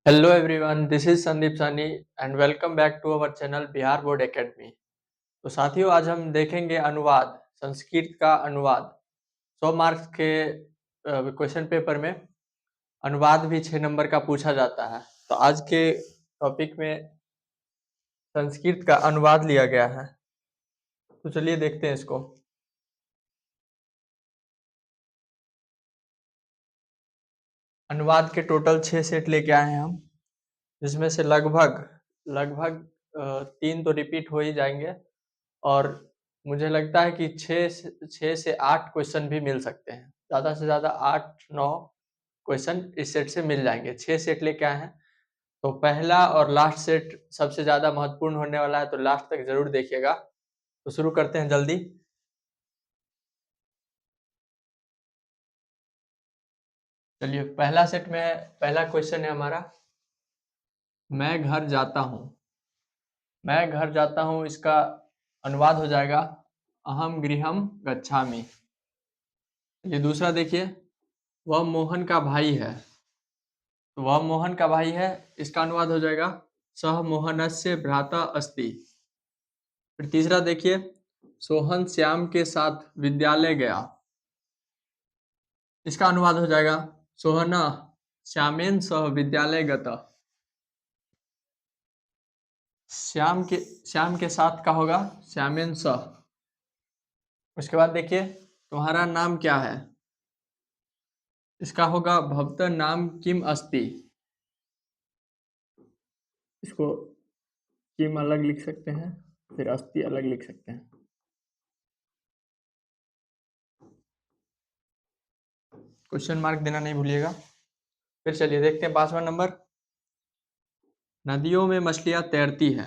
Hello everyone, this is Sandeep Sani and welcome back to our channel Bihar board academy. तो साथियों, आज हम देखेंगे अनुवाद, संस्कृत का अनुवाद। 100 मार्क्स के क्वेश्चन पेपर में अनुवाद भी 6 नंबर का पूछा जाता है। तो आज के टॉपिक में संस्कृत का अनुवाद लिया गया है। तो चलिए देखते हैं इसको। अनुवाद के टोटल 6 सेट लेके आए हैं हम, जिसमें से लगभग लगभग 3 तो रिपीट हो ही जाएंगे और मुझे लगता है कि 6 से 8 क्वेश्चन भी मिल सकते हैं। ज़्यादा से ज़्यादा 8-9 क्वेश्चन इस सेट से मिल जाएंगे। 6 सेट लेके आए हैं। तो पहला और लास्ट सेट सबसे ज़्यादा महत्वपूर्ण होने वाला है, तो लास्ट तक ज़रूर देखिएगा। तो शुरू करते हैं जल्दी। चलिए, पहला सेट में पहला क्वेश्चन है हमारा, मैं घर जाता हूँ। मैं घर जाता हूँ, इसका अनुवाद हो जाएगा अहम गृहम गच्छामि। ये दूसरा देखिए, वह मोहन का भाई है। तो वह मोहन का भाई है, इसका अनुवाद हो जाएगा सह मोहनस्य भ्राता अस्ति। फिर तीसरा देखिए, सोहन श्याम के साथ विद्यालय गया। इसका अनुवाद हो जाएगा सोहना श्यामेन सह विद्यालय गता। श्याम के साथ का होगा श्यामेन सह। उसके बाद देखिए, तुम्हारा नाम क्या है, इसका होगा भवत नाम किम अस्ति। इसको किम अलग लिख सकते हैं, फिर अस्ति अलग लिख सकते हैं। क्वेश्चन मार्क देना नहीं भूलिएगा। फिर चलिए देखते हैं 5वां नंबर, नदियों में मछलियां तैरती हैं।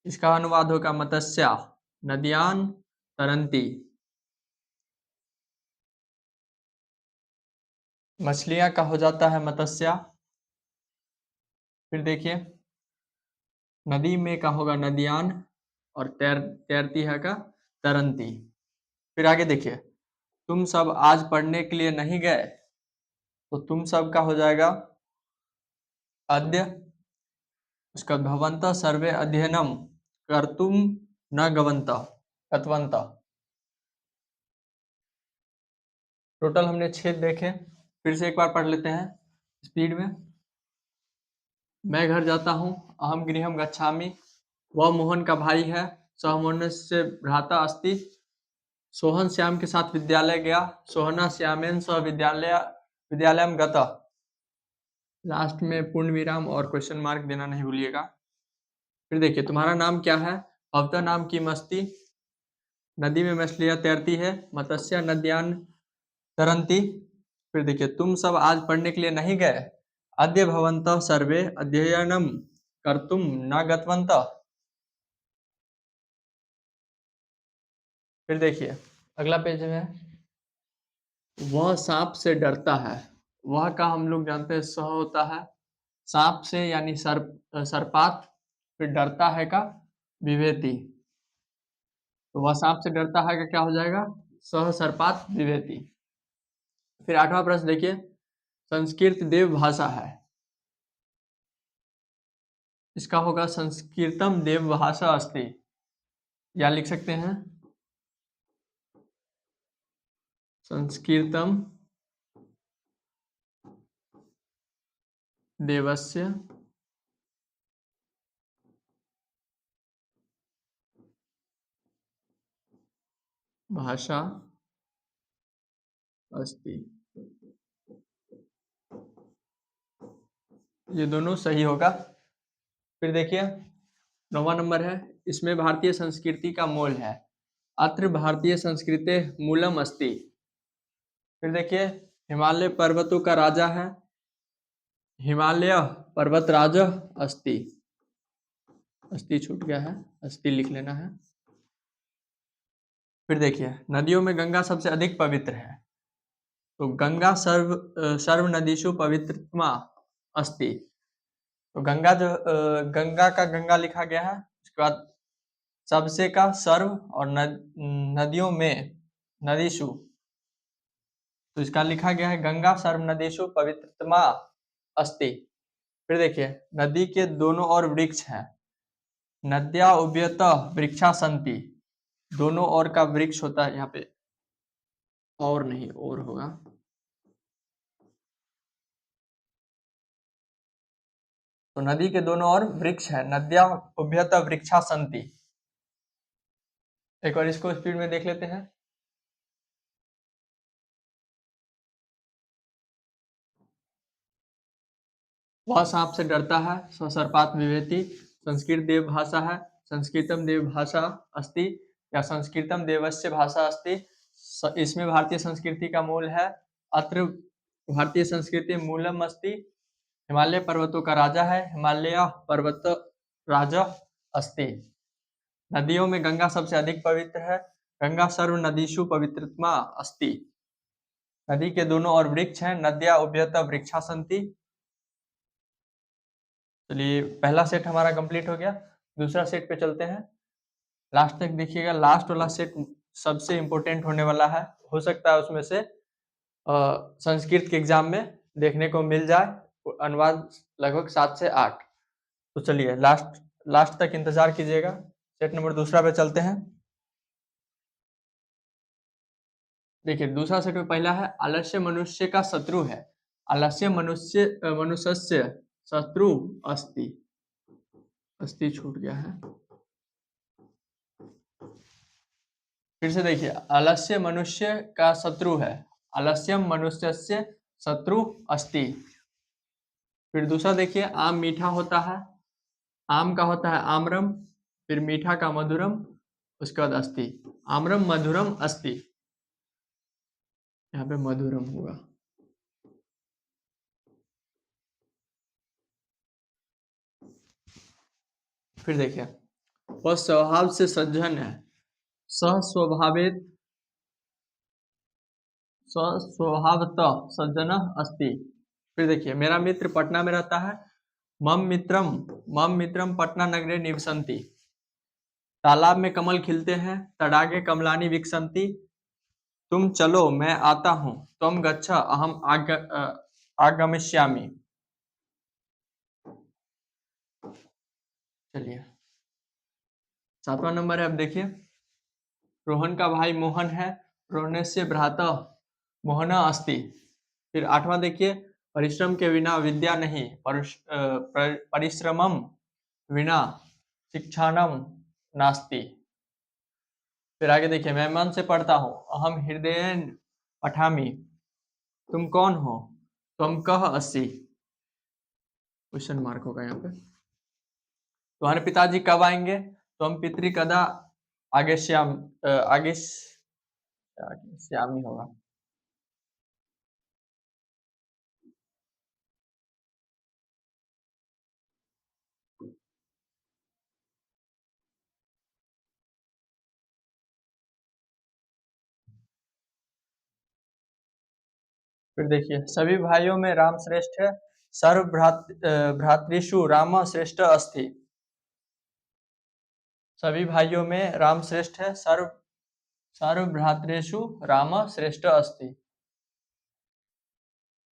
इसका अनुवाद होगा मत्स्या नदियान तरंती। मछलियां का हो जाता है मत्स्या। फिर देखिए, नदी में का होगा नदियान और तैरती है का तरंती। फिर आगे देखिए, तुम सब आज पढ़ने के लिए नहीं गए। तो तुम सब का हो जाएगा अद्य। उसका भवंत सर्वे अध्ययनम कर्तुम न गतवंत। टोटल हमने 6 देखे, फिर से एक बार पढ़ लेते हैं स्पीड में। मैं घर जाता हूँ, अहम गृहम गच्छामि। वह मोहन का भाई है, सह मोहनस्य भ्राता अस्ति। सोहन श्याम के साथ विद्यालय गया, सोहना श्यामेन सह विद्यालयम गता। लास्ट में पूर्ण विराम और क्वेश्चन मार्क देना नहीं भूलिएगा। फिर देखिए, तुम्हारा नाम क्या है, अवता नाम की मस्ती। नदी में मछलियां तैरती है, मत्स्य नद्यान तरंती। फिर देखिए, तुम सब आज पढ़ने के लिए नहीं गए, अद्य भवन्तः सर्वे अध्ययनम कर्तुम न गतवन्तः। फिर देखिए अगला पेज में, वह सांप से डरता है। वह का हम लोग जानते हैं सह होता है सांप से, यानी सर्पात। फिर डरता है का विवेति। तो वह सांप से डरता है का क्या हो जाएगा, सह सर्पात विवेति। फिर 8वां प्रश्न देखिए, संस्कृत देव भाषा है। इसका होगा संस्कृतम देव भाषा अस्ति, या लिख सकते हैं संस्कृतम देवस्य भाषा अस्ति। ये दोनों सही होगा। फिर देखिए 9वां नंबर है, इसमें भारतीय संस्कृति का मूल है। अत्र भारतीय संस्कृति मूलम अस्ति। फिर देखिए, हिमालय पर्वतों का राजा है, हिमालय पर्वत राजा अस्ति। अस्ति छूट गया है, अस्ति लिख लेना है। फिर देखिए, नदियों में गंगा सबसे अधिक पवित्र है। तो गंगा सर्व नदीषु पवित्रमा अस्ति। तो गंगा का गंगा लिखा गया है। उसके बाद सबसे का सर्व और नदियों में नदीषु, तो इसका लिखा गया है गंगा सर्व नदीषु पवित्रतमा अस्ति। फिर देखिए, नदी के दोनों ओर वृक्ष हैं। नद्या उभयतः वृक्षा संति। दोनों ओर का वृक्ष होता है यहाँ पे, और नहीं और होगा। तो नदी के दोनों ओर वृक्ष है, नद्या उभयतः वृक्षा संति। एक बार इसको स्पीड में देख लेते हैं। वह सांप से डरता है, ससर्पात विवेति। संस्कृत देव भाषा है, संस्कृतम देव भाषा अस्ति, या संस्कृतम देवस्य भाषा अस्ति। इसमें भारतीय संस्कृति का मूल है। अत्र भारतीय संस्कृति मूलम अस्ति। हिमालय पर्वतों का राजा है, हिमालय पर्वत राजा अस्ति। नदियों में गंगा सबसे अधिक पवित्र है, गंगा सर्व नदीषु पवित्रतमा अस्ति। नदी के दोनों ओर वृक्ष हैं, नद्या उभयतः वृक्षा संति। चलिए, पहला सेट हमारा कंप्लीट हो गया। दूसरा सेट पे चलते हैं। लास्ट तक देखिएगा, लास्ट वाला सेट सबसे इंपॉर्टेंट होने वाला है। हो सकता है उसमें से संस्कृत के एग्जाम में देखने को मिल जाए अनुवाद लगभग 7 से 8। तो चलिए लास्ट लास्ट तक इंतजार कीजिएगा। सेट नंबर दूसरा पे चलते हैं। देखिए, दूसरा सेट में पहला है, आलस्य मनुष्य का शत्रु है। आलस्य मनुष्य शत्रु अस्ति। अस्ति छूट गया है। फिर से देखिए, आलस्य मनुष्य का शत्रु है, आलस्यम मनुष्यस्य शत्रु अस्ति। फिर दूसरा देखिए, आम मीठा होता है, आम का होता है आम्रम, फिर मीठा का मधुरम, उसके बाद अस्ति। आम्रम मधुरम अस्ति, यहाँ पे मधुरम होगा। फिर देखिए, वह स्वभाव से सज्जन है, स्वस्वभावेत स्वस्वभावतः सज्जन अस्ति। फिर देखिए, मेरा मित्र पटना में रहता है, मम मित्रम पटना नगरे निवसन्ति। तालाब में कमल खिलते हैं, तडागे कमलानि विकसन्ति। तुम चलो मैं आता हूँ, त्वं गच्छ अहम आगमिष्यामि। चलिए, 7वां नंबर है। अब देखिए, रोहन का भाई मोहन है, रोहनस्य भ्राता मोहना अस्ति। फिर 8वां देखिए, परिश्रम के बिना विद्या नहीं, परिश्रमम विना शिक्षाणम नास्ति। फिर आगे देखिए, मैं मन से पढ़ता हूँ, अहम हृदयेन पठामि। तुम कौन हो, तुम कह अस्सी। क्वेश्चन मार्क होगा यहाँ पे। तुम्हारे पिताजी कब आएंगे, तुम पितरी कदा आगे श्याम आगे श्यामी होगा। फिर देखिए, सभी भाइयों में राम श्रेष्ठ है, सर्व भ्रातृषु राम श्रेष्ठ अस्ति। सभी भाइयों में राम श्रेष्ठ है, सर्व सर्व भ्रातृषु राम श्रेष्ठ अस्ति।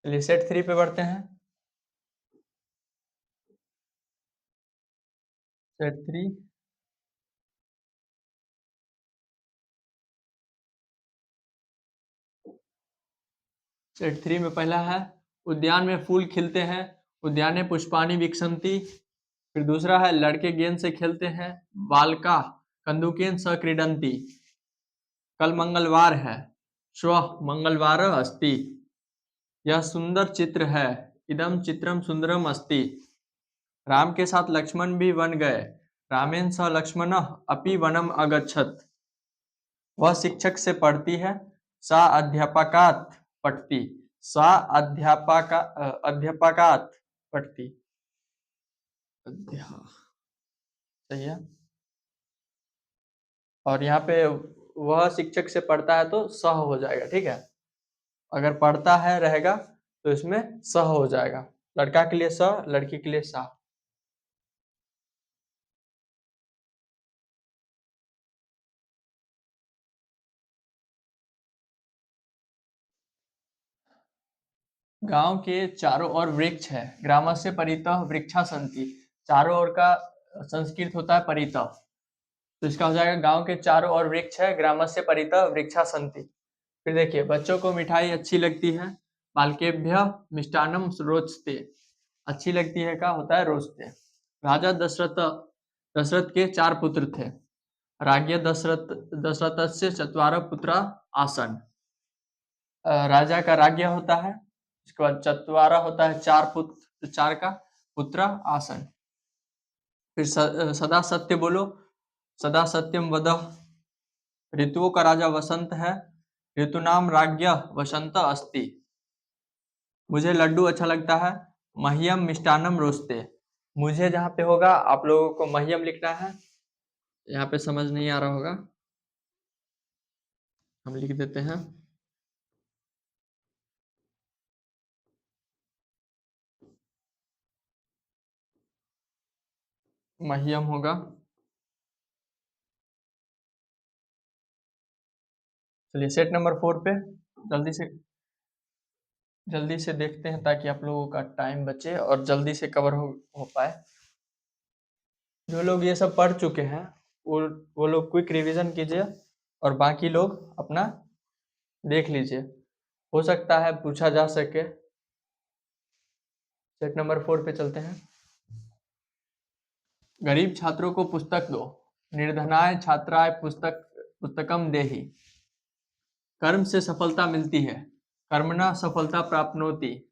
चलिए, सेट 3 पे बढ़ते हैं। सेट 3, सेट 3 में पहला है, उद्यान में फूल खिलते हैं, उद्याने पुष्पाणि विकसन्ति। फिर दूसरा है, लड़के गेंद से खेलते हैं, बालका कंदुकेन स क्रीडन्ति। कल मंगलवार है, श्वः मंगलवार अस्ति। यह सुंदर चित्र है, इदम चित्रम सुंदरम अस्ति। राम के साथ लक्ष्मण भी वन गए, रामेण स लक्ष्मणः अपि वनम अगच्छत्। वह शिक्षक से पढ़ती है, सा अध्यापकात् पठति। सा अध्यापकात् पठति। सही है। और यहाँ पे वह शिक्षक से पढ़ता है तो सह हो जाएगा, ठीक है। अगर पढ़ता है रहेगा तो इसमें सह हो जाएगा। लड़का के लिए स, लड़की के लिए सा। गांव के चारों ओर वृक्ष है, ग्रामस्य परितः वृक्षा सन्ति। चारों ओर का संस्कृत होता है परितः, तो इसका हो जाएगा गांव के चारों ओर वृक्ष है, ग्रामस्य परितः वृक्षा सन्ति। फिर देखिए, बच्चों को मिठाई अच्छी लगती है, बालकेभ्य मिष्टान्नम रोचते। अच्छी लगती है का होता है रोचते। राजा दशरथ दशरथ के 4 पुत्र थे। राज्ञ दशरथस्य चत्वारः पुत्रा आसन। राजा का राज्ञ होता है, उसके बाद चत्वारा होता है 4 पुत्र, 4 का पुत्र आसन। फिर सदा सत्य बोलो, सदा सत्यम वदः। ऋतुओं का राजा वसंत है, ऋतुनाम राज्ञ वसंत अस्ति। मुझे लड्डू अच्छा लगता है, मह्यम मिष्टान्नम रोचते। मुझे जहाँ पे होगा आप लोगों को मह्यम लिखना है, यहाँ पे समझ नहीं आ रहा होगा, हम लिख देते हैं। मह्यम होगा। चलिए सेट नंबर 4 पे जल्दी से देखते हैं, ताकि आप लोगों का टाइम बचे और जल्दी से कवर हो पाए। जो लोग ये सब पढ़ चुके हैं वो लोग क्विक रिवीजन कीजिए, और बाकी लोग अपना देख लीजिए, हो सकता है पूछा जा सके। सेट नंबर 4 पे चलते हैं। गरीब छात्रों को पुस्तक दो, निर्धनाय छात्राय पुस्तकम देहि। कर्म से सफलता मिलती है, कर्मणा सफलता प्राप्नोति।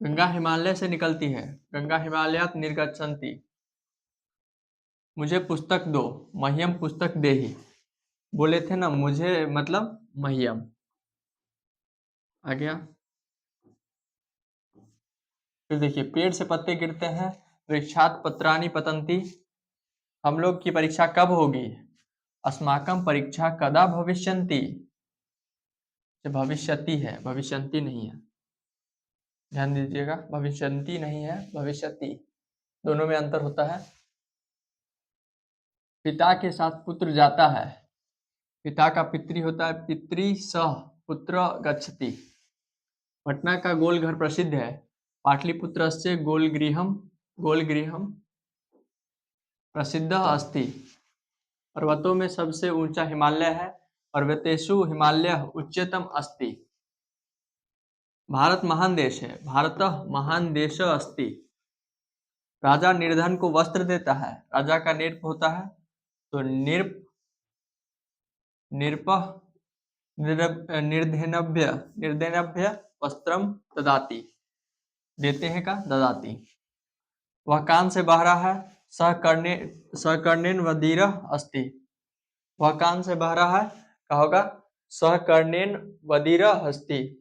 गंगा हिमालय से निकलती है, गंगा हिमालयात निर्गच्छन्ति। मुझे पुस्तक दो, मह्यम पुस्तक देहि। बोले थे ना मुझे मतलब मह्यम। आ गया। फिर देखिए, पेड़ से पत्ते गिरते हैं, वृक्षात पत्राणि पतन्ति। हम लोग की परीक्षा कब होगी? अस्माकं परीक्षा कदा भविष्यन्ति। ये भविष्यति है, भविष्यन्ति नहीं है, ध्यान दीजिएगा, भविष्यन्ति नहीं है, भविष्यति, दोनों में अंतर होता है। पिता के साथ पुत्र जाता है, पिता का पितृ होता है, पितृ सह पुत्र गच्छति। पटना का गोलघर प्रसिद्ध है, पाटलिपुत्रस्य गोलगृहम प्रसिद्ध अस्ति। पर्वतों में सबसे ऊंचा हिमालय है, पर्वतेषु हिमालय उच्चतम अस्ति। भारत महान देश है, भारतः महान देश अस्ति। राजा निर्धन को वस्त्र देता है, राजा का निर्प होता है, तो निर्पः निर्धनभ्य वस्त्रम ददाति। देते हैं का ददाति। वह कान से बहरा है, सहकर्णेन वदीर अस्ति। वह कान से बहरा है, क्या होगा? सहकर्णेन वदीर अस्ति।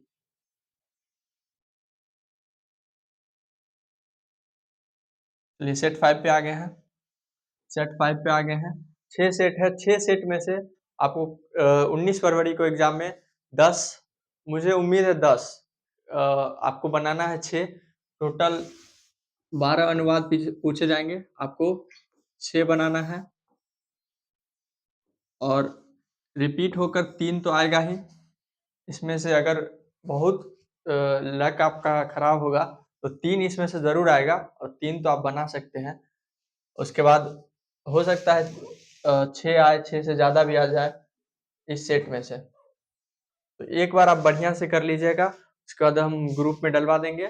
सेट 5 पे आ गए हैं, सेट 5 पे आ गए हैं। 6 सेट है, 6 सेट में से आपको 19 फरवरी को एग्जाम में 10, मुझे उम्मीद है 10 आपको बनाना है। 6 टोटल 12 अनुवाद पूछे जाएंगे, आपको 6 बनाना है, और रिपीट होकर 3 तो आएगा ही। इसमें से अगर बहुत लक आपका खराब होगा तो 3 इसमें से जरूर आएगा, और 3 तो आप बना सकते हैं। उसके बाद हो सकता है 6 आए, 6 से ज़्यादा भी आ जाए इस सेट में से। तो एक बार आप बढ़िया से कर लीजिएगा, उसके बाद हम ग्रुप में डलवा देंगे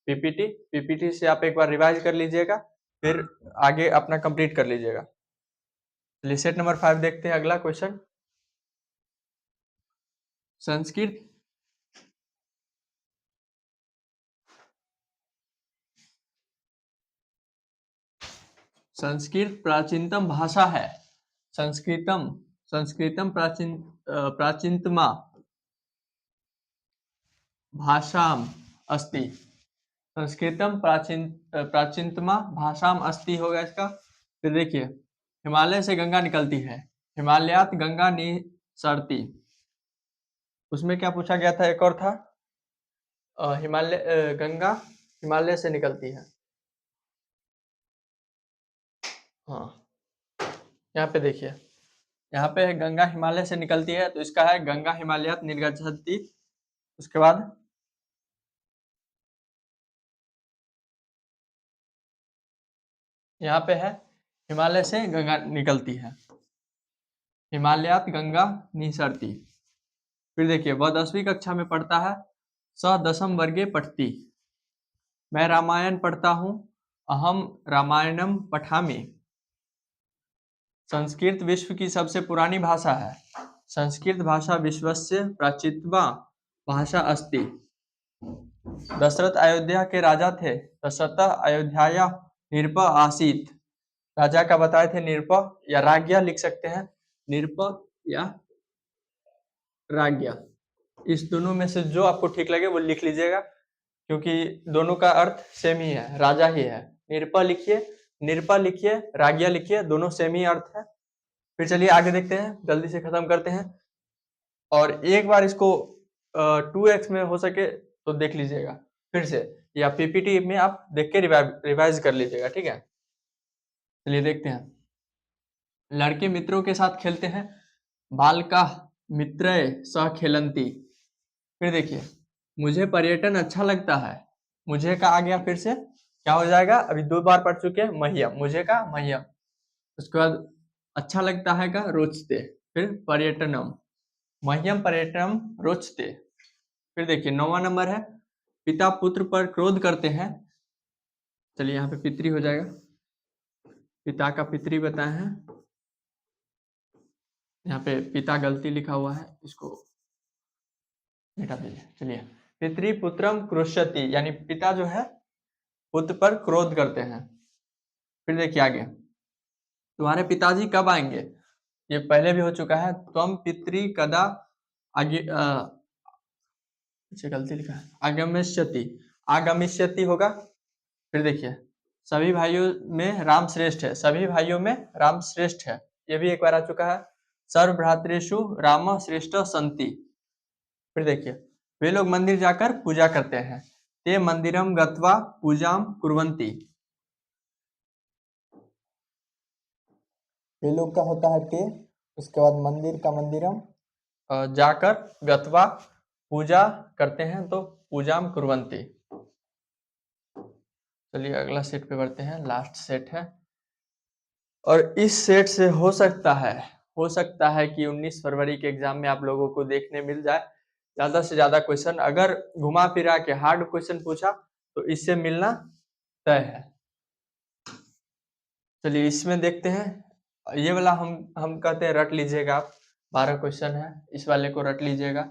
पीपीटी से आप एक बार रिवाइज कर लीजिएगा, फिर आगे अपना कंप्लीट कर लीजिएगा। चलिए सेट नंबर 5 देखते हैं, अगला क्वेश्चन। संस्कृत प्राचीनतम भाषा है। संस्कृतम प्राचीनतमा भाषाम अस्ति। संस्कृतम प्राचीनतमा भाषाम अस्ति होगा इसका। फिर देखिए, हिमालय से गंगा निकलती है, हिमालयात गंगा निसरती। उसमें क्या पूछा गया था? एक और था, गंगा हिमालय से निकलती है। हाँ, यहाँ पे देखिए, यहाँ पे है गंगा हिमालय से निकलती है, तो इसका है गंगा हिमालयात निर्गच्छति। उसके बाद यहाँ पे है हिमालय से गंगा निकलती है, हिमालयात गंगा निसरती। फिर देखिए वह 10वीं कक्षा में पढ़ता है, स दशम वर्गे पठती। मैं रामायण पढ़ता हूँ, अहम रामायणम पठामि। संस्कृत विश्व की सबसे पुरानी भाषा है, संस्कृत भाषा विश्वस्य प्राचीनतमा भाषा अस्ति। दशरथ अयोध्या के राजा थे, दशरथ अयोध्याया नृप आसीत। राजा का बताए थे नृप या राज्ञा लिख सकते हैं, नृप या राज्ञा, इस दोनों में से जो आपको ठीक लगे वो लिख लीजिएगा, क्योंकि दोनों का अर्थ सेम ही है, राजा ही है। नृपा लिखिए, राज्ञा लिखिए, दोनों सेम ही अर्थ है। फिर चलिए आगे देखते हैं, जल्दी से खत्म करते हैं। और एक बार इसको 2x में हो सके तो देख लीजिएगा फिर से, या पीपीटी में आप देख के रिवाइज कर लीजिएगा, ठीक है। चलिए देखते हैं। लड़के मित्रों के साथ खेलते हैं, बालका मित्रय सह खेलंती। फिर देखिए मुझे पर्यटन अच्छा लगता है, मुझे का आ गया, फिर से क्या हो जाएगा, अभी 2 बार पढ़ चुके हैं, मह्यम, मुझे का मह्यम। उसके बाद अच्छा लगता है का रोचते, फिर पर्यटनम, मह्यम पर्यटनम रोचते। फिर देखिए 9वां नंबर है, पिता पुत्र पर क्रोध करते हैं। चलिए यहाँ पे पितरी हो जाएगा, पिता का पितरी बताए हैं, यहाँ पे पिता गलती लिखा हुआ है, इसको मिटा दीजिए। चलिए पितरी पुत्रम क्रुष्यति, यानी पिता जो है पुत्र पर क्रोध करते हैं। फिर देखिए आगे, तुम्हारे पिताजी कब आएंगे, ये पहले भी हो चुका है, त्वम पितरी कदा आगे गलती लिखा है, आगमिष्यति, आगमिष्यति होगा। फिर देखिए सभी भाइयों में राम श्रेष्ठ है, सभी भाइयों में राम श्रेष्ठ है, ये भी एक बार आ चुका है। सर्व भ्रातृषु राम श्रेष्ठ संति। फिर देखिए वे लोग मंदिर जाकर पूजा करते हैं, ते मंदिरम गत्वा पूजाम कुर्वन्ति। वे लोग का होता है ते, उसके बाद मंदिर का मंदिरम, जाकर गत्वा पूजा करते हैं तो पूजाम कुर्वन्ति। चलिए अगला सेट पे बढ़ते हैं, लास्ट सेट है, और इस सेट से हो सकता है कि 19 फरवरी के एग्जाम में आप लोगों को देखने मिल जाए ज्यादा से ज्यादा क्वेश्चन। अगर घुमा फिरा के हार्ड क्वेश्चन पूछा तो इससे मिलना तय है। चलिए इसमें देखते हैं, ये वाला हम कहते हैं रट लीजिएगा आप, 12 क्वेश्चन है, इस वाले को रट लीजिएगा।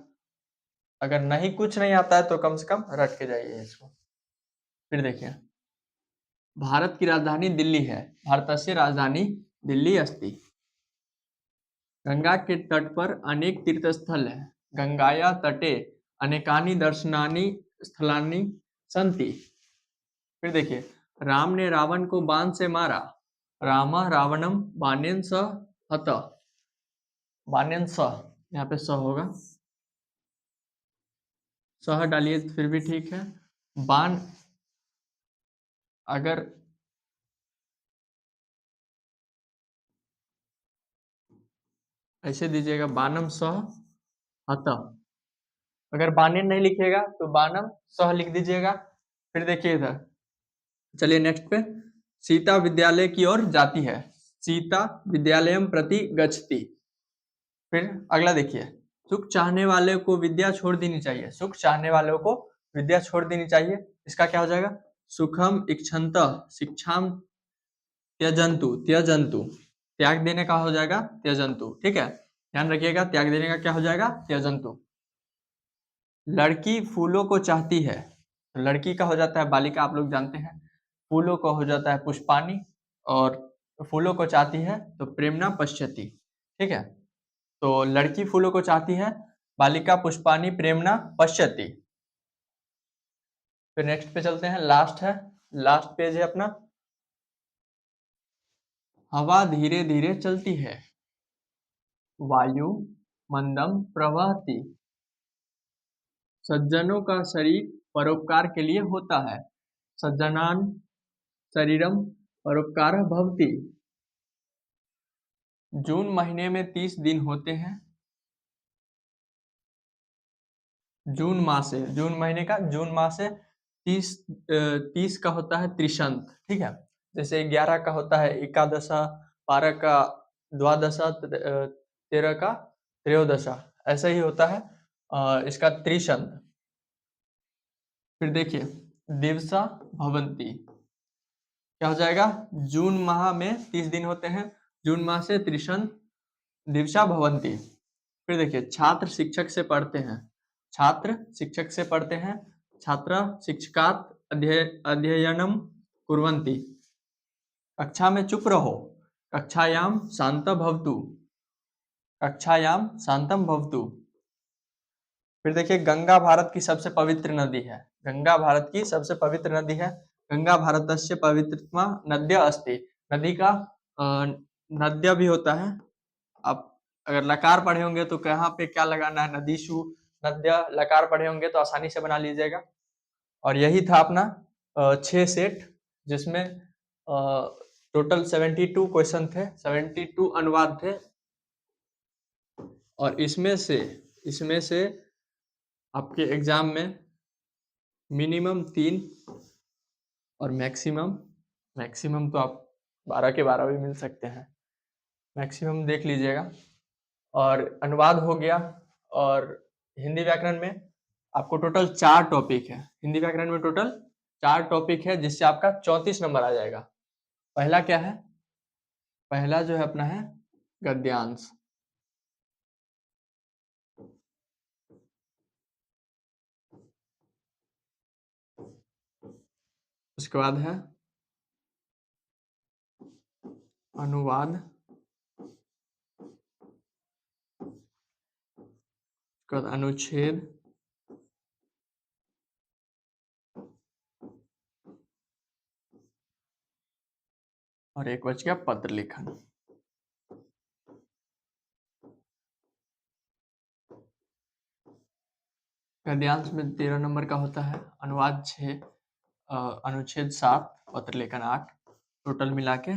अगर नहीं कुछ नहीं आता है तो कम से कम रट के जाइए इसको। फिर देखिए भारत की राजधानी दिल्ली है, भारतस्य राजधानी दिल्ली अस्ति। गंगा के तट पर अनेक तीर्थस्थल है, गंगाया तटे अनेकानि दर्शनानि स्थलानि सन्ति। फिर देखिए राम ने रावण को बाण से मारा, रामा रावणम बाणेन स हत, बाणेन स, यहाँ पे स होगा, सह डालिए फिर भी ठीक है। बाण अगर ऐसे दीजिएगा, बानम सह हत, अगर बानेन नहीं लिखिएगा तो बानम सह लिख दीजिएगा। फिर देखिए इधर, चलिए नेक्स्ट पे, सीता विद्यालय की ओर जाती है, सीता विद्यालयम प्रति गच्छति। फिर अगला देखिए, सुख चाहने वाले को विद्या छोड़ देनी चाहिए, सुख चाहने वालों को विद्या छोड़ देनी चाहिए, इसका क्या हो जाएगा, सुखम इच्छन्तः शिक्षाम त्यजन्तु, त्यजन्तु, त्याग देने का हो जाएगा त्यजन्तु, ठीक है, ध्यान रखिएगा, त्याग देने का क्या हो जाएगा त्यजन्तु। लड़की फूलों को चाहती है, लड़की का हो जाता है बालिका, आप लोग जानते हैं, फूलों को हो जाता है पुष्पानी, और फूलों को चाहती है तो प्रेमना पश्यति, ठीक है। तो लड़की फूलों को चाहती है, बालिका पुष्पानी प्रेमना पश्यति। फिर नेक्स्ट पे चलते हैं, लास्ट है, लास्ट पेज है अपना, हवा धीरे धीरे चलती है, वायु मंदम प्रवहति। सज्जनों का शरीर परोपकार के लिए होता है, सज्जनान शरीरम परोपकारः भवति। जून महीने में 30 दिन होते हैं, जून मासे, जून महीने का जून मासे 30 का होता है त्रिशंत, ठीक है। जैसे 11 का होता है एकादशा, 12 का द्वादशा, 13 का त्रयोदशा, ऐसा ही होता है इसका त्रिशंद। फिर देखिए दिवसा भवंती क्या हो जाएगा, जून माह में 30 दिन होते हैं, जून माह से त्रिशंद दिवसा भवंती। फिर देखिए छात्र शिक्षक से पढ़ते हैं, छात्र शिक्षक से पढ़ते हैं, छात्रा शिक्षकात् अध्ययनम कुर्वन्ति। कक्षा में चुप रहो, कक्षायाम शांत भवतु, कक्षायाम शांतम भवतु। फिर देखिए गंगा भारत की सबसे पवित्र नदी है, गंगा भारत की सबसे पवित्र नदी है, गंगा भारतस्य पवित्रतमा नद्य अस्ति। नदी का नद्य भी होता है। आप अगर लकार पढ़े होंगे तो कहाँ पे क्या लगाना है, नदीशु नद्य, लकार पढ़े होंगे तो आसानी से बना लीजिएगा। और यही था अपना 6 सेट, जिसमें टोटल 72 क्वेश्चन थे, 72 अनुवाद थे। और इसमें से आपके एग्जाम में मिनिमम 3 और मैक्सिमम तो आप 12 के 12 भी मिल सकते हैं, मैक्सिमम देख लीजिएगा। और अनुवाद हो गया। और हिंदी व्याकरण में आपको टोटल 4 टॉपिक है, हिंदी व्याकरण में टोटल 4 टॉपिक है, जिससे आपका 34 नंबर आ जाएगा। पहला क्या है, पहला जो है अपना है गद्यांश, उसके बाद है अनुवाद, उसके बाद अनुच्छेद, और एक बच गया पत्र लेखन। गद्यांश में 13 नंबर का होता है, अनुवाद 6, अनुच्छेद 7, पत्र लेखन 8, टोटल मिला के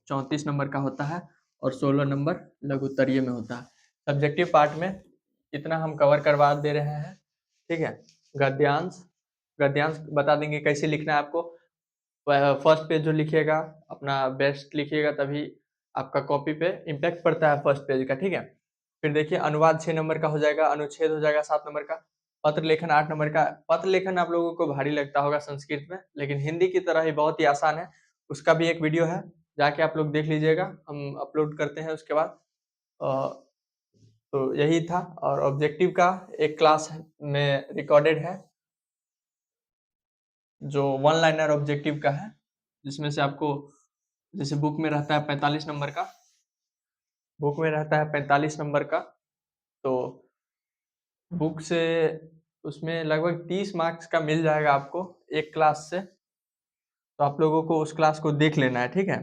34 नंबर का होता है। और 16 नंबर लघुत्तरीय में होता है। सब्जेक्टिव पार्ट में इतना हम कवर करवा दे रहे हैं, ठीक है। गद्यांश बता देंगे कैसे लिखना है आपको। फर्स्ट पेज जो लिखिएगा अपना बेस्ट लिखिएगा, तभी आपका कॉपी पे इम्पैक्ट पड़ता है फर्स्ट पेज का, ठीक है। फिर देखिए अनुवाद 6 नंबर का हो जाएगा, अनुच्छेद हो जाएगा 7 नंबर का, पत्र लेखन 8 नंबर का। पत्र लेखन आप लोगों को भारी लगता होगा संस्कृत में, लेकिन हिंदी की तरह ही बहुत ही आसान है। उसका भी एक वीडियो है, जाके आप लोग देख लीजिएगा, हम अपलोड करते हैं उसके बाद। तो यही था। और ऑब्जेक्टिव का एक क्लास में रिकॉर्डेड है, जो 1 लाइनर ऑब्जेक्टिव का है, जिसमें से आपको जैसे बुक में रहता है 45 नंबर का, बुक में रहता है 45 नंबर का, तो बुक से उसमें लगभग 30 मार्क्स का मिल जाएगा आपको एक क्लास से। तो आप लोगों को उस क्लास को देख लेना है, ठीक है।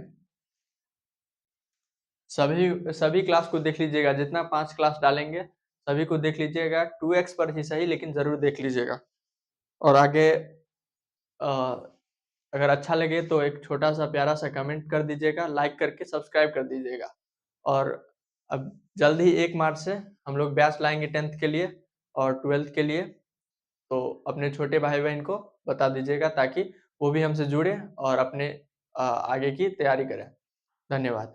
सभी क्लास को देख लीजिएगा, जितना 5 क्लास डालेंगे सभी को देख लीजिएगा, 2x पर ही सही, लेकिन जरूर देख लीजिएगा। और आगे अगर अच्छा लगे तो एक छोटा सा प्यारा सा कमेंट कर दीजिएगा, लाइक करके सब्सक्राइब कर दीजिएगा। और अब जल्द ही 1 मार्च से हम लोग बैच लाएंगे 10th के लिए और 12th के लिए, तो अपने छोटे भाई बहन को बता दीजिएगा, ताकि वो भी हमसे जुड़े और अपने आगे की तैयारी करें। धन्यवाद।